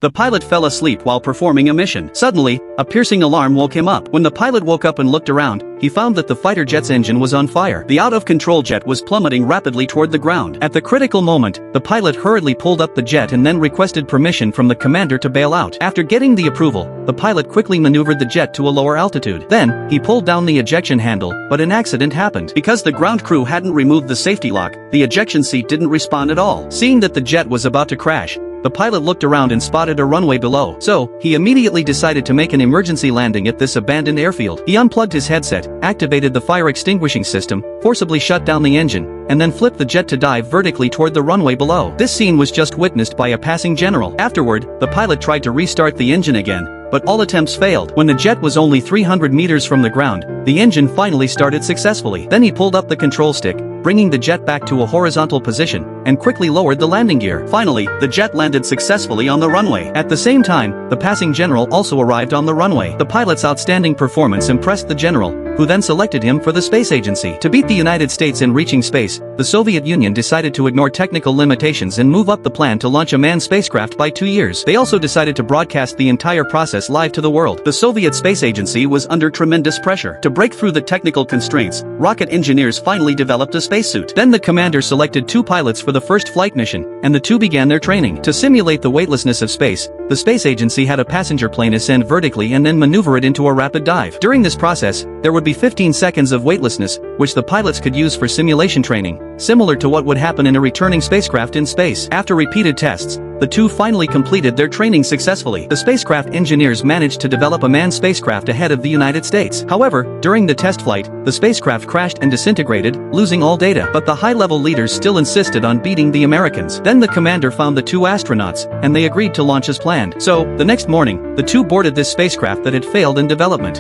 The pilot fell asleep while performing a mission. Suddenly, a piercing alarm woke him up. When the pilot woke up and looked around, he found that the fighter jet's engine was on fire. The out-of-control jet was plummeting rapidly toward the ground. At the critical moment, the pilot hurriedly pulled up the jet and then requested permission from the commander to bail out. After getting the approval, the pilot quickly maneuvered the jet to a lower altitude. Then, he pulled down the ejection handle, but an accident happened. Because the ground crew hadn't removed the safety lock, the ejection seat didn't respond at all. Seeing that the jet was about to crash, the pilot looked around and spotted a runway below. So, he immediately decided to make an emergency landing at this abandoned airfield. He unplugged his headset, activated the fire extinguishing system, forcibly shut down the engine, and then flipped the jet to dive vertically toward the runway below. This scene was just witnessed by a passing general. Afterward, the pilot tried to restart the engine again, but all attempts failed. When the jet was only 300 meters from the ground, the engine finally started successfully. Then he pulled up the control stick, bringing the jet back to a horizontal position, and quickly lowered the landing gear. Finally, the jet landed successfully on the runway. At the same time, the passing general also arrived on the runway. The pilot's outstanding performance impressed the general, who then selected him for the space agency. To beat the United States in reaching space, the Soviet Union decided to ignore technical limitations and move up the plan to launch a manned spacecraft by 2 years. They also decided to broadcast the entire process live to the world. The Soviet Space Agency was under tremendous pressure. To break through the technical constraints, rocket engineers finally developed a spacesuit. Then the commander selected 2 pilots for the first flight mission, and the 2 began their training. To simulate the weightlessness of space, the space agency had a passenger plane ascend vertically and then maneuver it into a rapid dive. During this process, there would be 15 seconds of weightlessness, which the pilots could use for simulation training, similar to what would happen in a returning spacecraft in space. After repeated tests, the 2 finally completed their training successfully. The spacecraft engineers managed to develop a manned spacecraft ahead of the United States. However, during the test flight, the spacecraft crashed and disintegrated, losing all data. But the high-level leaders still insisted on beating the Americans. Then the commander found the 2 astronauts, and they agreed to launch as planned. So, the next morning, the 2 boarded this spacecraft that had failed in development.